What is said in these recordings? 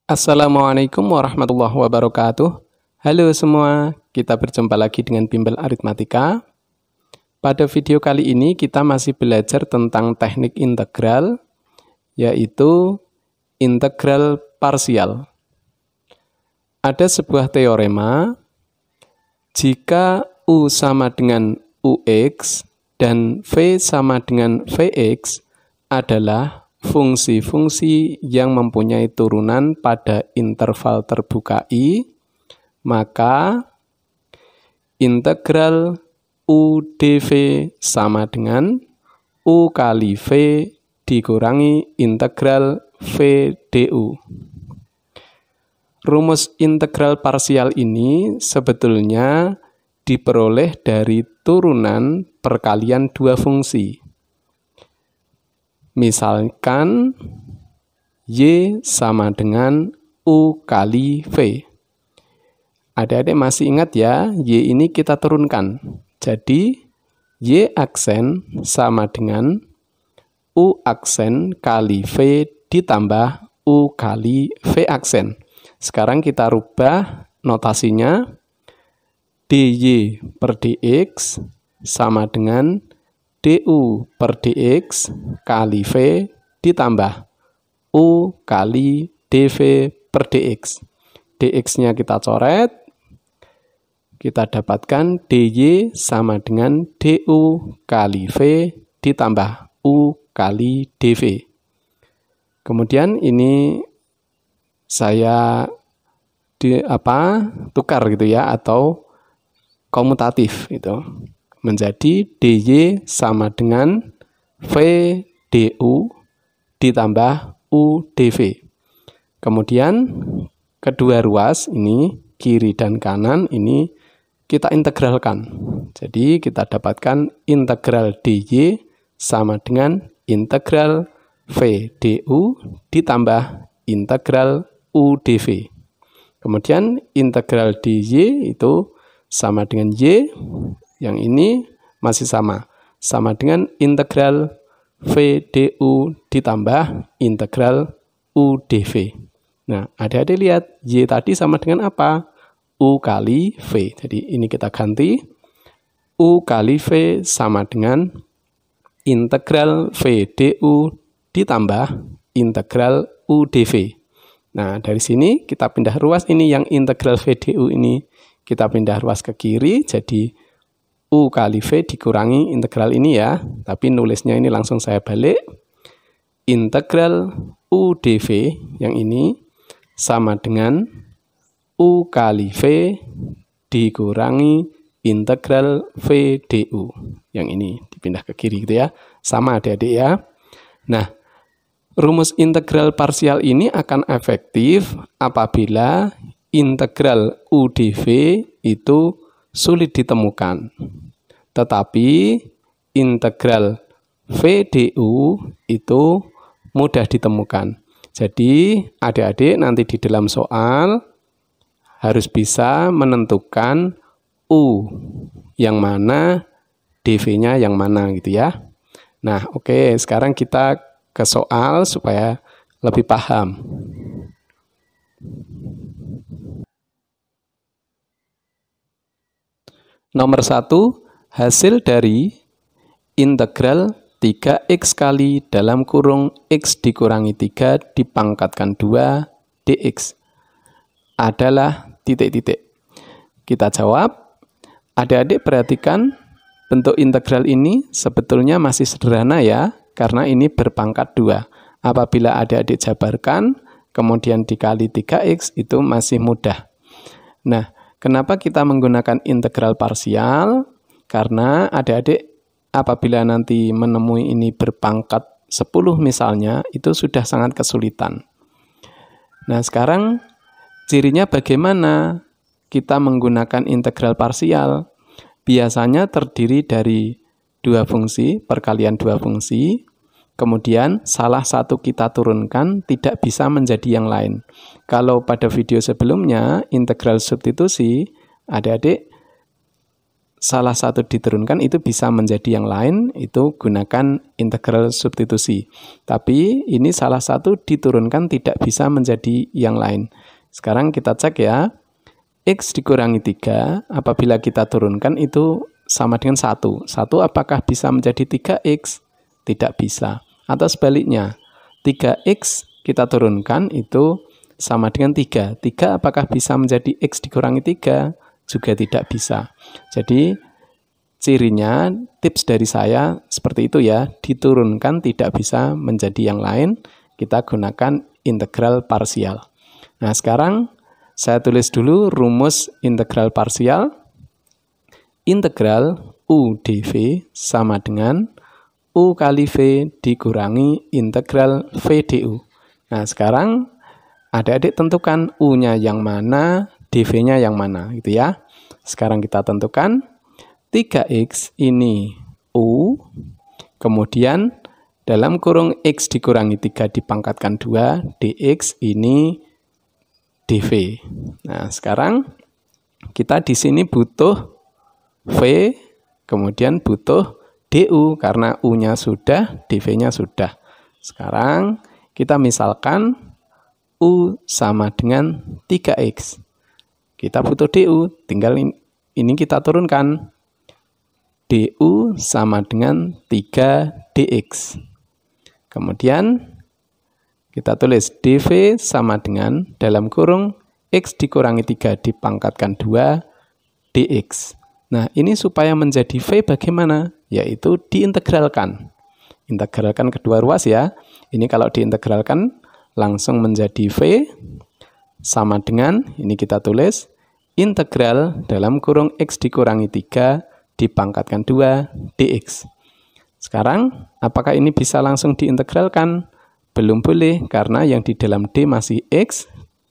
Assalamualaikum warahmatullahi wabarakatuh. Halo semua, kita berjumpa lagi dengan Bimbel Aritmatika. Pada video kali ini kita masih belajar tentang teknik integral, yaitu integral parsial. Ada sebuah teorema, jika U sama dengan UX dan V sama dengan Vx adalah fungsi-fungsi yang mempunyai turunan pada interval terbuka I, maka integral U dV sama dengan U kali V dikurangi integral V du. Rumus integral parsial ini sebetulnya diperoleh dari turunan perkalian dua fungsi. Misalkan Y sama dengan U kali V. Adik-adik masih ingat ya, Y ini kita turunkan. Jadi, Y aksen sama dengan U aksen kali V ditambah U kali V aksen. Sekarang kita rubah notasinya. dy per dx sama dengan du per dx kali V ditambah U kali dv per dx. dx-nya kita coret. Kita dapatkan dy sama dengan du kali V ditambah U kali dv. Kemudian ini saya tukar gitu ya, atau komutatif gitu. Menjadi dy sama dengan V du ditambah U dv. Kemudian kedua ruas ini, kiri dan kanan ini kita integralkan. Jadi kita dapatkan integral dy sama dengan integral V du ditambah integral U dv. Kemudian integral dy itu sama dengan y, yang ini masih sama dengan integral V du ditambah integral U dv. Nah, adik-adik lihat, y tadi sama dengan apa? U kali V. Jadi ini kita ganti. U kali V sama dengan integral V du ditambah integral U dv. Nah, dari sini kita pindah ruas ini, yang integral V du ini kita pindah ruas ke kiri, jadi U kali V dikurangi integral ini ya. Tapi nulisnya ini langsung saya balik. Integral U dv yang ini sama dengan U kali V dikurangi integral V du. Yang ini dipindah ke kiri gitu ya. Sama adik-adik ya. Nah, rumus integral parsial ini akan efektif apabila integral U dv itu sulit ditemukan. Tetapi integral V du itu mudah ditemukan. Jadi adik-adik nanti di dalam soal harus bisa menentukan U yang mana, dv-nya yang mana gitu ya. Nah, oke, sekarang kita ke soal supaya lebih paham. Nomor 1, hasil dari integral 3x kali dalam kurung x dikurangi 3 dipangkatkan 2 dx adalah titik-titik. Kita jawab. Adik-adik perhatikan, bentuk integral ini sebetulnya masih sederhana ya, karena ini berpangkat 2. Apabila adik-adik jabarkan, kemudian dikali 3x, itu masih mudah. Nah, kenapa kita menggunakan integral parsial? Karena adik-adik apabila nanti menemui ini berpangkat 10 misalnya, itu sudah sangat kesulitan. Nah, sekarang cirinya bagaimana kita menggunakan integral parsial? Biasanya terdiri dari dua fungsi, perkalian dua fungsi, kemudian salah satu kita turunkan, tidak bisa menjadi yang lain. Kalau pada video sebelumnya, integral substitusi, adik-adik salah satu diturunkan itu bisa menjadi yang lain, itu gunakan integral substitusi. Tapi ini salah satu diturunkan tidak bisa menjadi yang lain. Sekarang kita cek ya, X dikurangi 3, apabila kita turunkan itu sama dengan 1. 1 apakah bisa menjadi 3X? Tidak bisa. Atau sebaliknya, 3X kita turunkan itu sama dengan 3. 3 apakah bisa menjadi X dikurangi 3? Juga tidak bisa. Jadi, cirinya, tips dari saya seperti itu ya, diturunkan tidak bisa menjadi yang lain, kita gunakan integral parsial. Nah, sekarang saya tulis dulu rumus integral parsial. Integral U dV sama dengan U kali V dikurangi integral V du. Nah, sekarang adik-adik tentukan U-nya yang mana, dV-nya yang mana, gitu ya. Sekarang kita tentukan 3X ini U, kemudian dalam kurung X dikurangi 3 dipangkatkan 2, dx ini dV. Nah, sekarang kita di sini butuh V, kemudian butuh du, karena U-nya sudah, dV-nya sudah. Sekarang kita misalkan U sama dengan 3X. Kita butuh du, tinggal ini kita turunkan. Du sama dengan 3dx. Kemudian kita tulis dv sama dengan dalam kurung X dikurangi 3 dipangkatkan 2 dx. Nah, ini supaya menjadi V bagaimana? Yaitu diintegralkan. Integralkan kedua ruas ya. Ini kalau diintegralkan langsung menjadi V sama dengan, ini kita tulis, integral dalam kurung X dikurangi 3 dipangkatkan 2 dx. Sekarang, apakah ini bisa langsung diintegralkan? Belum boleh, karena yang di dalam D masih X,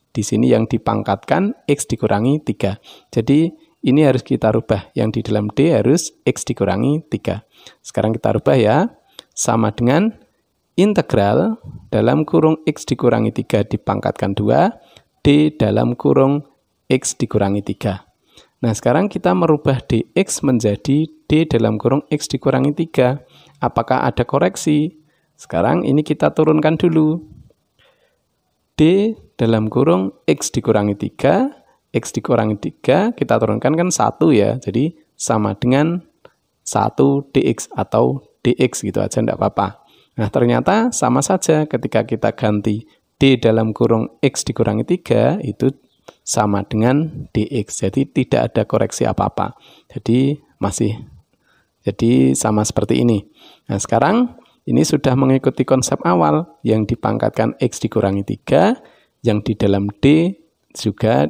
di sini yang dipangkatkan X dikurangi 3. Jadi, ini harus kita rubah. Yang di dalam D harus X dikurangi 3. Sekarang kita rubah ya. Sama dengan integral dalam kurung X dikurangi 3 dipangkatkan 2. D dalam kurung X dikurangi 3. Nah, sekarang kita merubah dx menjadi D dalam kurung X dikurangi 3. Apakah ada koreksi? Sekarang ini kita turunkan dulu. D dalam kurung X dikurangi 3. X dikurangi 3, kita turunkan kan 1 ya. Jadi sama dengan 1 dx atau dx gitu aja, enggak apa-apa. Nah, ternyata sama saja ketika kita ganti D dalam kurung X dikurangi 3, itu sama dengan dx. Jadi tidak ada koreksi apa-apa. Jadi sama seperti ini. Nah, sekarang ini sudah mengikuti konsep awal yang dipangkatkan X dikurangi 3, yang di dalam D juga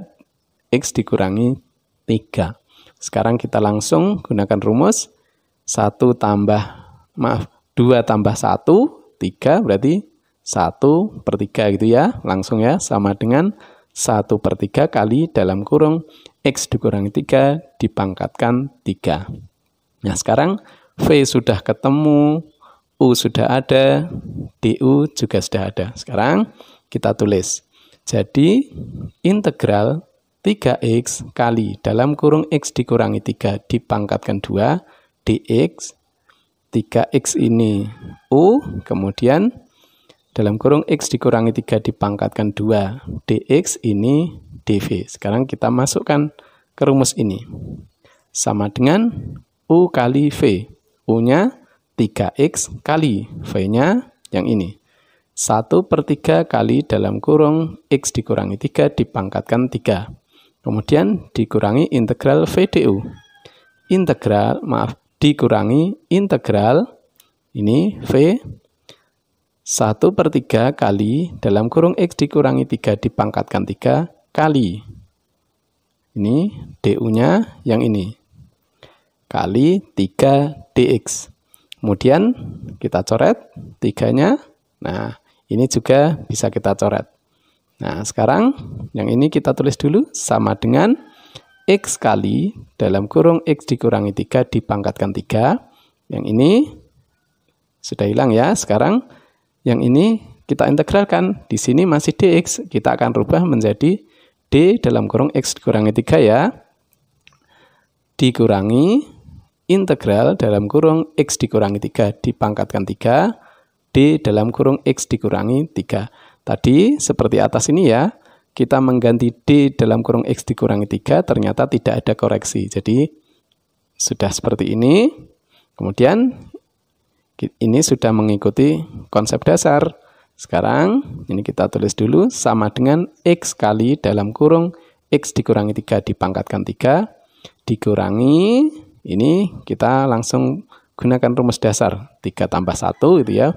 X dikurangi 3. Sekarang kita langsung gunakan rumus 2 tambah 1, 3, berarti 1/3 gitu ya. Langsung ya, sama dengan 1/3 kali dalam kurung X dikurangi 3 dipangkatkan 3. Nah, sekarang V sudah ketemu, U sudah ada, du juga sudah ada. Sekarang kita tulis. Jadi, integral 3x kali dalam kurung X dikurangi 3 dipangkatkan 2 dx. 3x ini U, kemudian dalam kurung X dikurangi 3 dipangkatkan 2 dx ini dv. Sekarang kita masukkan ke rumus ini. Sama dengan U kali V. U-nya 3x kali V-nya yang ini. 1/3 kali dalam kurung X dikurangi 3 dipangkatkan 3. Kemudian dikurangi integral V du. Dikurangi integral, ini V, 1/3 kali dalam kurung X dikurangi 3 dipangkatkan 3 kali. Ini du-nya yang ini. Kali 3 dx. Kemudian kita coret 3-nya. Nah, ini juga bisa kita coret. Nah, sekarang yang ini kita tulis dulu sama dengan X kali dalam kurung X dikurangi 3 dipangkatkan 3. Yang ini sudah hilang ya. Sekarang yang ini kita integralkan. Di sini masih dx. Kita akan rubah menjadi D dalam kurung X dikurangi 3 ya. Dikurangi integral dalam kurung X dikurangi 3 dipangkatkan 3, D dalam kurung X dikurangi 3. Tadi seperti atas ini ya, kita mengganti D dalam kurung X dikurangi 3, ternyata tidak ada koreksi. Jadi sudah seperti ini. Kemudian ini sudah mengikuti konsep dasar. Sekarang ini kita tulis dulu sama dengan X kali dalam kurung X dikurangi 3 dipangkatkan 3 dikurangi, ini kita langsung gunakan rumus dasar 3 tambah 1 gitu ya,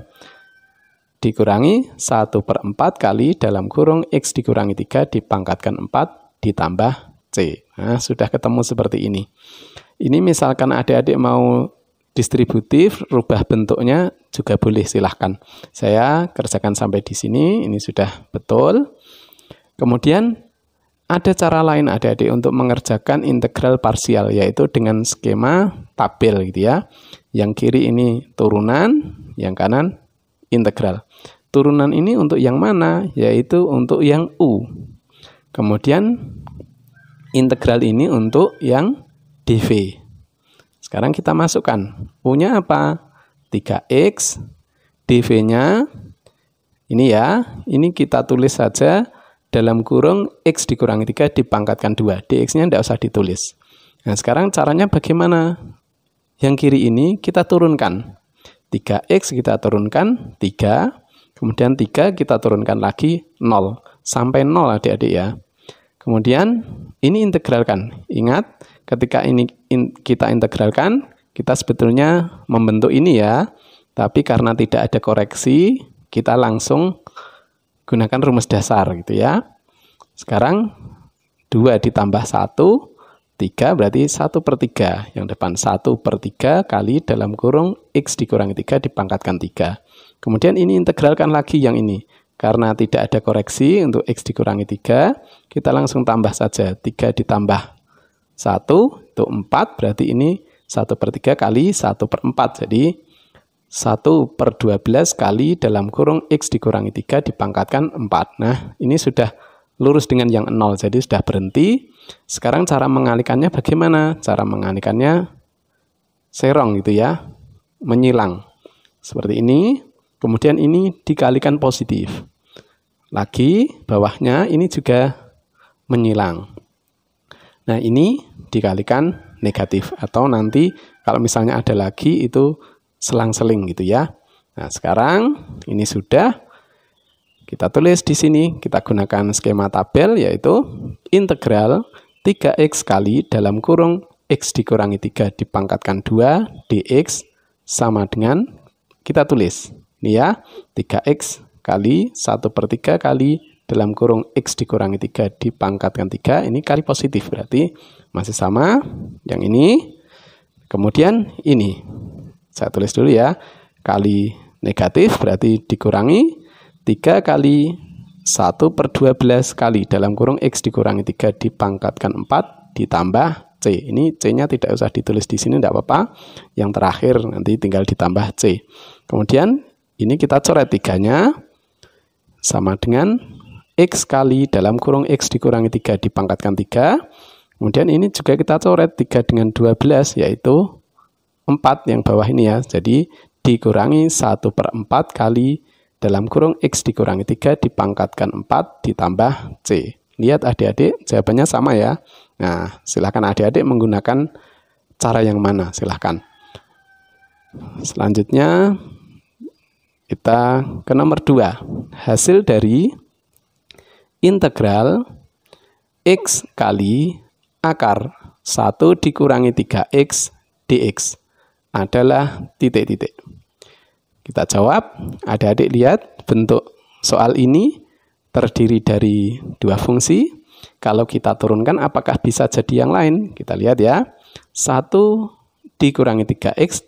dikurangi 1/4 kali dalam kurung X dikurangi 3 dipangkatkan 4 ditambah C. Nah, sudah ketemu seperti ini. Ini misalkan adik-adik mau distributif, rubah bentuknya juga boleh, silahkan. Saya kerjakan sampai di sini, ini sudah betul. Kemudian ada cara lain adik-adik untuk mengerjakan integral parsial, yaitu dengan skema tabel gitu ya. Yang kiri ini turunan, yang kanan integral. Turunan ini untuk yang mana? Yaitu untuk yang U. Kemudian integral ini untuk yang dv. Sekarang kita masukkan. U-nya apa? 3X. dv-nya ini ya. Ini kita tulis saja dalam kurung X dikurangi 3 dipangkatkan 2. Dx-nya tidak usah ditulis. Nah, sekarang caranya bagaimana? Yang kiri ini kita turunkan. 3X kita turunkan 3. Kemudian 3 kita turunkan lagi 0. Sampai 0 adik-adik ya. Kemudian ini integralkan. Ingat, ketika ini kita integralkan, kita sebetulnya membentuk ini ya. Tapi karena tidak ada koreksi, kita langsung gunakan rumus dasar gitu ya. Sekarang 2 ditambah 1, 3 berarti 1/3. Yang depan 1/3 kali dalam kurung X dikurangi 3 dipangkatkan 3. Kemudian ini integralkan lagi yang ini. Karena tidak ada koreksi untuk X dikurangi 3, kita langsung tambah saja. 3 ditambah 1 itu 4, berarti ini 1/3 kali 1/4. Jadi 1/12 kali dalam kurung X dikurangi 3 dipangkatkan 4. Nah, ini sudah lurus dengan yang 0, jadi sudah berhenti. Sekarang cara mengalihkannya bagaimana? Cara mengalihkannya serong gitu ya, menyilang. Seperti ini, kemudian ini dikalikan positif. Lagi, bawahnya ini juga menyilang. Nah, ini dikalikan negatif. Atau nanti kalau misalnya ada lagi itu selang-seling gitu ya. Nah, sekarang ini sudah kita tulis di sini, kita gunakan skema tabel yaitu integral 3x kali dalam kurung X dikurangi 3 dipangkatkan 2 dx sama dengan, kita tulis ini ya, 3x kali 1/3 kali dalam kurung X dikurangi 3 dipangkatkan 3, ini kali positif berarti masih sama yang ini. Kemudian ini saya tulis dulu ya, kali negatif berarti dikurangi 3 kali 1/12 kali dalam kurung X dikurangi 3 dipangkatkan 4 ditambah C. Ini C-nya tidak usah ditulis di sini, tidak apa-apa. Yang terakhir nanti tinggal ditambah C. Kemudian ini kita coret 3-nya sama dengan X kali dalam kurung X dikurangi 3 dipangkatkan 3. Kemudian ini juga kita coret 3 dengan 12 yaitu 4 yang bawah ini ya. Jadi dikurangi 1/4 kali dalam kurung X dikurangi 3 dipangkatkan 4 ditambah C. Lihat adik-adik, jawabannya sama ya. Nah, silahkan adik-adik menggunakan cara yang mana, silahkan. Selanjutnya kita ke nomor 2. Hasil dari integral X kali akar 1 dikurangi 3X dx adalah titik-titik. Kita jawab, adik-adik lihat bentuk soal ini terdiri dari 2 fungsi. Kalau kita turunkan apakah bisa jadi yang lain? Kita lihat ya. 1 dikurangi 3X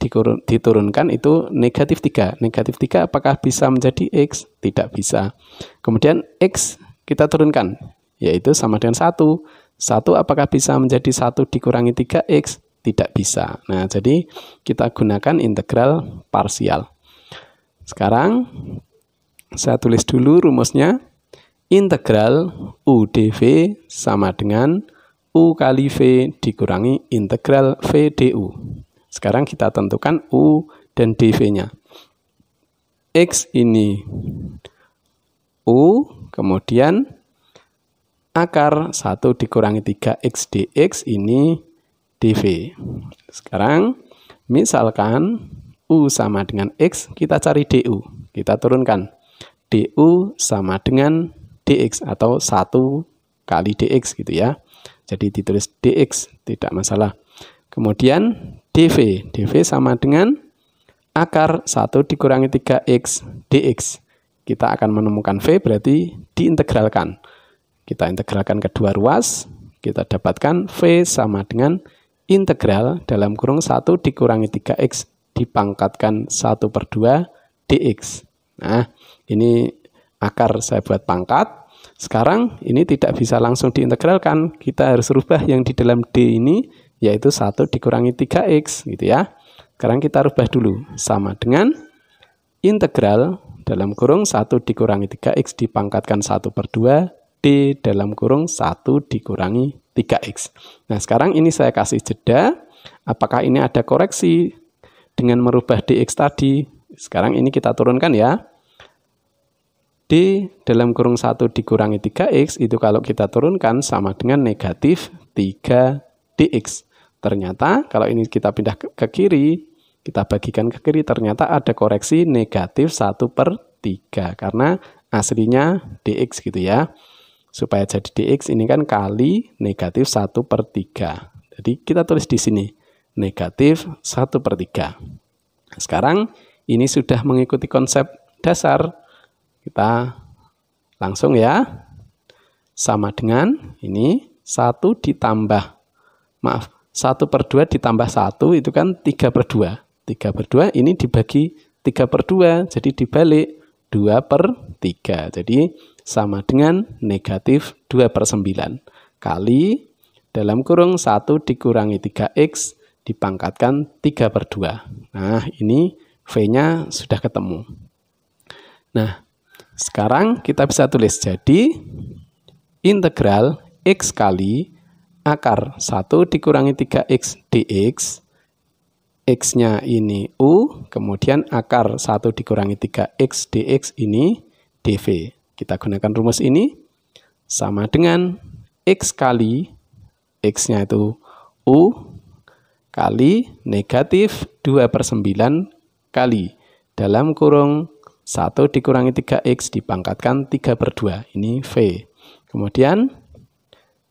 diturunkan itu negatif 3. Negatif 3 apakah bisa menjadi X? Tidak bisa. Kemudian X kita turunkan, yaitu sama dengan 1. 1 apakah bisa menjadi 1 dikurangi 3X? Tidak bisa. Nah, jadi kita gunakan integral parsial. Sekarang saya tulis dulu rumusnya. Integral U dv sama dengan U kali V dikurangi integral V du. Sekarang kita tentukan U dan DV-nya. X ini U, kemudian akar 1 dikurangi 3X dx ini dV. Sekarang misalkan U sama dengan X, kita cari DU. Kita turunkan. DU sama dengan dx atau 1 kali dx gitu ya. Jadi ditulis dx, tidak masalah. Kemudian dv. dv sama dengan akar 1 dikurangi 3x dx. Kita akan menemukan v, berarti diintegralkan. Kita integralkan kedua ruas, kita dapatkan v sama dengan integral dalam kurung 1 dikurangi 3x dipangkatkan 1/2 dx. Nah, ini akar saya buat pangkat. Sekarang ini tidak bisa langsung diintegralkan. Kita harus rubah yang di dalam D ini, yaitu 1 dikurangi 3x gitu ya. Sekarang kita rubah dulu. Sama dengan integral dalam kurung 1 dikurangi 3x dipangkatkan 1/2 D dalam kurung 1 dikurangi 3x. Nah, sekarang ini saya kasih jeda. Apakah ini ada koreksi dengan merubah dx tadi? Sekarang ini kita turunkan ya. D dalam kurung 1 dikurangi 3x itu kalau kita turunkan sama dengan negatif 3 dx. Ternyata kalau ini kita pindah ke kiri, kita bagikan ke kiri, ternyata ada koreksi negatif 1/3. Karena aslinya dx gitu ya. Supaya jadi dx ini kan kali negatif 1/3. Jadi kita tulis di sini negatif 1/3. Sekarang ini sudah mengikuti konsep dasar. Kita langsung ya. Sama dengan ini 1 ditambah, maaf, 1/2 ditambah 1 itu kan 3/2. 3/2 ini dibagi 3/2, jadi dibalik 2/3. Jadi sama dengan negatif 2/9 kali dalam kurung 1 dikurangi 3x dipangkatkan 3/2. Nah, ini V-nya sudah ketemu. Nah, sekarang kita bisa tulis jadi integral x kali akar 1 dikurangi 3x dx, x-nya ini U, kemudian akar 1 dikurangi 3x dx ini dv. Kita gunakan rumus ini sama dengan x kali, x-nya itu U, kali negatif 2/9 kali dalam kurung 1 dikurangi 3x dipangkatkan 3/2. Ini V. Kemudian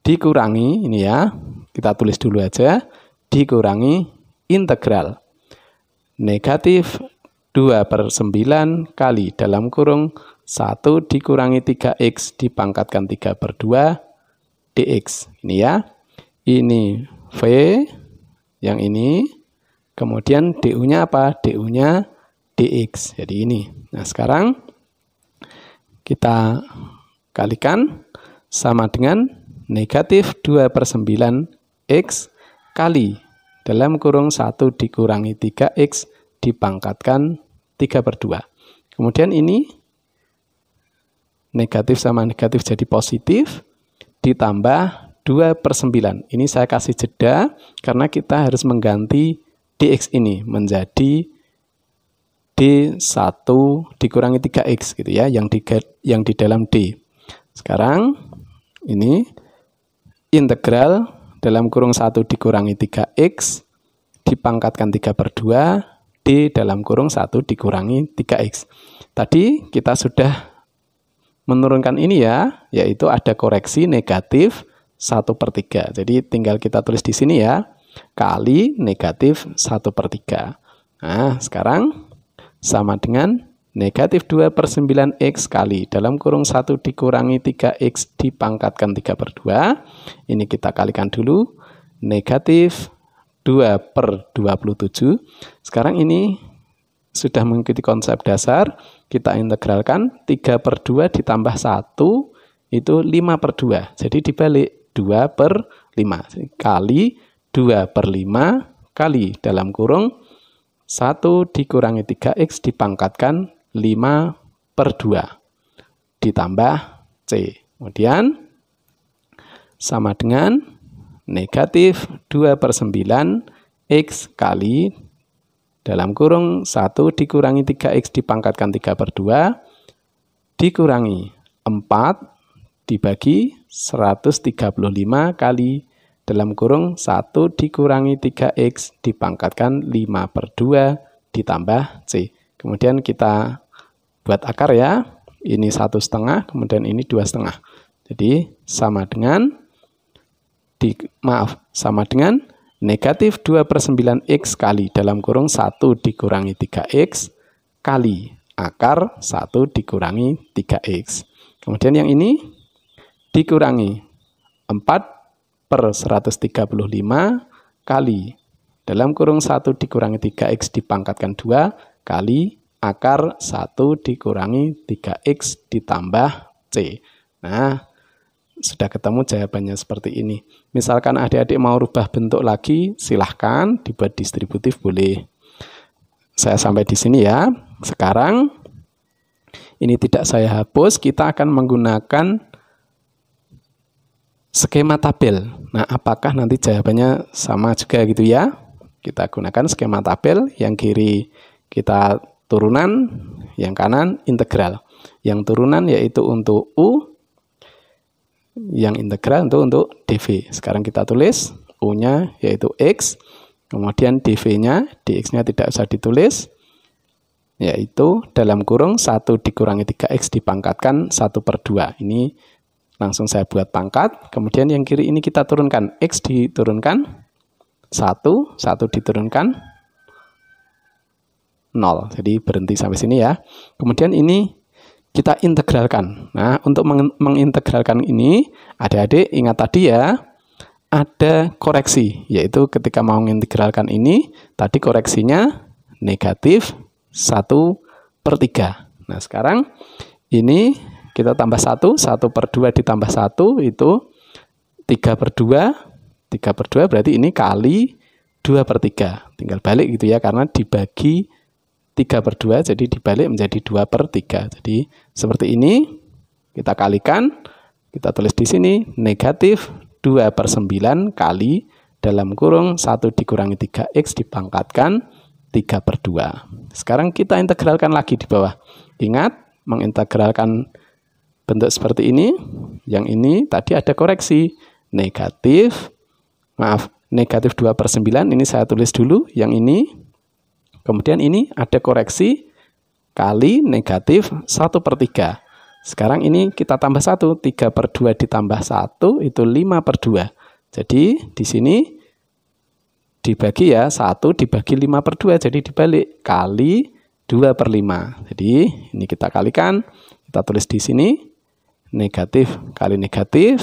dikurangi, ini ya, kita tulis dulu aja, dikurangi integral negatif 2/9 kali dalam kurung 1 dikurangi 3x dipangkatkan 3/2 dx. Ini ya, ini V, yang ini, kemudian du-nya apa? Du-nya dx. Jadi ini. Nah, sekarang kita kalikan sama dengan negatif 2/9 x kali dalam kurung 1 dikurangi 3x dipangkatkan 3/2. Kemudian ini negatif sama negatif jadi positif ditambah 2/9. Ini saya kasih jeda karena kita harus mengganti dx ini menjadi D1 dikurangi 3x gitu ya, yang di dalam D. Sekarang ini integral dalam kurung 1 dikurangi 3x dipangkatkan 3/2 D dalam kurung 1 dikurangi 3x. Tadi kita sudah menurunkan ini ya, yaitu ada koreksi negatif 1/3. Jadi tinggal kita tulis di sini ya, kali negatif 1/3. Nah, sekarang sama dengan negatif 2/9x kali dalam kurung 1 dikurangi 3x dipangkatkan 3/2. Ini kita kalikan dulu, negatif 2/27. Sekarang ini sudah mengikuti konsep dasar, kita integralkan 3/2 ditambah 1 itu 5/2. Jadi dibalik 2/5 kali 2/5 kali dalam kurung 1 dikurangi 3x dipangkatkan 5/2 ditambah C. Kemudian sama dengan negatif 2/9 X kali dalam kurung 1 dikurangi 3X dipangkatkan 3/2 dikurangi 4 dibagi 135 kali dalam kurung 1 dikurangi 3X dipangkatkan 5/2 ditambah C. Kemudian kita buat akar ya. Ini 1,5, kemudian ini 2,5. Jadi sama dengan sama dengan negatif 2/9X kali dalam kurung 1 dikurangi 3X kali akar 1 dikurangi 3X. Kemudian yang ini dikurangi 4/135 kali dalam kurung 1 dikurangi 3X dipangkatkan 2 kali akar 1 dikurangi 3X ditambah C. Nah, sudah ketemu jawabannya seperti ini. Misalkan adik-adik mau rubah bentuk lagi, silahkan dibuat distributif boleh. Saya sampai di sini ya. Sekarang, ini tidak saya hapus, kita akan menggunakan skema tabel. Nah, apakah nanti jawabannya sama juga gitu ya? Kita gunakan skema tabel, yang kiri kita turunan, yang kanan integral. Yang turunan yaitu untuk U, yang integral untuk dV. Sekarang kita tulis U-nya yaitu X, kemudian dV-nya, dx-nya tidak usah ditulis, yaitu dalam kurung 1 dikurangi 3X dipangkatkan 1/2. Ini langsung saya buat pangkat, kemudian yang kiri ini kita turunkan, X diturunkan 1, 1 diturunkan 0. Jadi berhenti sampai sini ya. Kemudian ini kita integralkan. Nah, untuk mengintegralkan ini, adik-adik ingat tadi ya, ada koreksi. Yaitu ketika mau mengintegralkan ini, tadi koreksinya negatif 1/3. Nah, sekarang ini kita tambah 1, 1/2 ditambah 1 itu 3/2. 3/2 berarti ini kali 2/3. Tinggal balik gitu ya, karena dibagi 3/2, jadi dibalik menjadi 2/3. Jadi seperti ini, kita kalikan, kita tulis di sini, negatif 2/9 kali dalam kurung 1 dikurangi 3X dipangkatkan 3/2. Sekarang kita integralkan lagi di bawah. Ingat, mengintegralkan bentuk seperti ini, yang ini tadi ada koreksi, negatif 2/9, ini saya tulis dulu, yang ini. Kemudian ini ada koreksi kali negatif 1/3. Sekarang ini kita tambah 1, 3/2 ditambah 1 itu 5/2. Jadi di sini dibagi ya, 1 dibagi 5/2, jadi dibalik kali 2/5. Jadi ini kita kalikan, kita tulis di sini negatif kali negatif,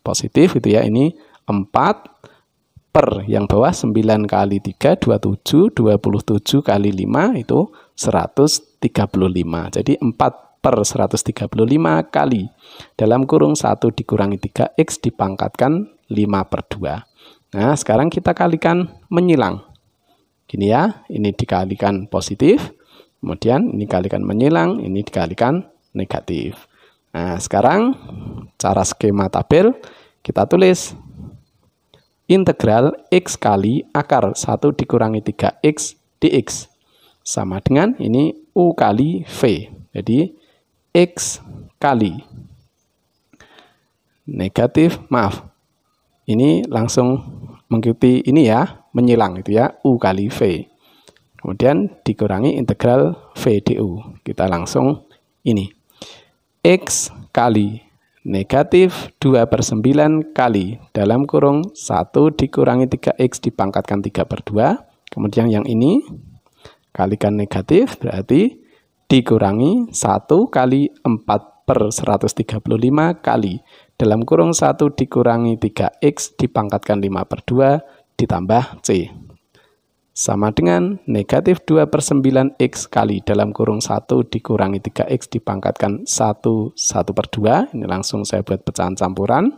positif gitu ya, ini 4 per yang bawah 9 kali 3, 27, 27 kali 5 itu 135. Jadi 4/135 kali dalam kurung 1 dikurangi 3X dipangkatkan 5/2. Nah, sekarang kita kalikan menyilang. Gini ya, ini dikalikan positif, kemudian ini kalikan menyilang, ini dikalikan negatif. Nah, sekarang cara skema tabel kita tulis integral X kali akar 1 dikurangi 3X dx sama dengan ini U kali V. Jadi X kali negatif, ini langsung mengikuti ini ya, menyilang itu ya, U kali V. Kemudian dikurangi integral V du. Kita langsung ini. X kali negatif 2/9 kali dalam kurung 1 dikurangi 3X dipangkatkan 3/2. Kemudian yang ini kalikan negatif berarti dikurangi 1 kali 4/135 kali dalam kurung 1 dikurangi 3X dipangkatkan 5/2 ditambah C. Sama dengan negatif 2/9X kali dalam kurung 1 dikurangi 3X dipangkatkan 1/2. Ini langsung saya buat pecahan campuran.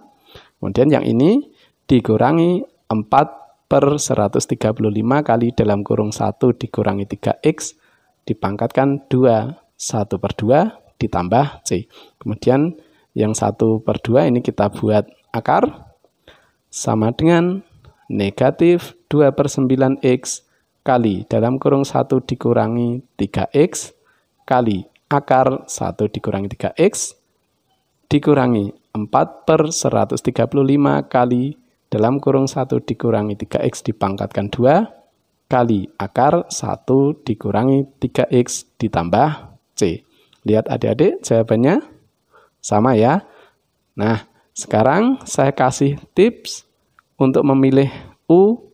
Kemudian yang ini dikurangi 4/135 kali dalam kurung 1 dikurangi 3X dipangkatkan 1/2 ditambah C. Kemudian yang 1/2 ini kita buat akar sama dengan negatif 2/9x kali dalam kurung 1 dikurangi 3x kali akar 1 dikurangi 3x dikurangi 4/135 kali dalam kurung 1 dikurangi 3x dipangkatkan 2 kali akar 1 dikurangi 3x ditambah C. Lihat adik-adik jawabannya sama ya. Nah, sekarang saya kasih tips untuk memilih U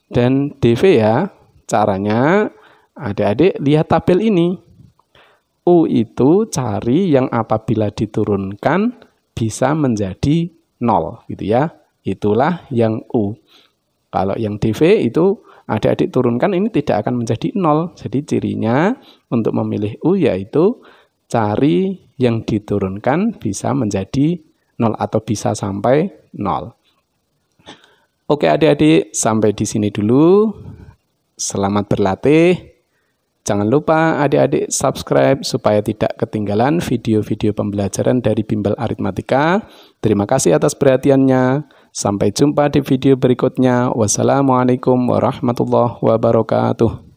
dan DV ya. Caranya adik-adik lihat tabel ini. U itu cari yang apabila diturunkan bisa menjadi 0 gitu ya. Itulah yang U. Kalau yang DV itu adik-adik turunkan ini tidak akan menjadi 0. Jadi cirinya untuk memilih U yaitu cari yang diturunkan bisa menjadi 0 atau bisa sampai 0. Oke adik-adik, sampai di sini dulu. Selamat berlatih. Jangan lupa adik-adik subscribe supaya tidak ketinggalan video-video pembelajaran dari Bimbel Aritmatika. Terima kasih atas perhatiannya. Sampai jumpa di video berikutnya. Wassalamualaikum warahmatullahi wabarakatuh.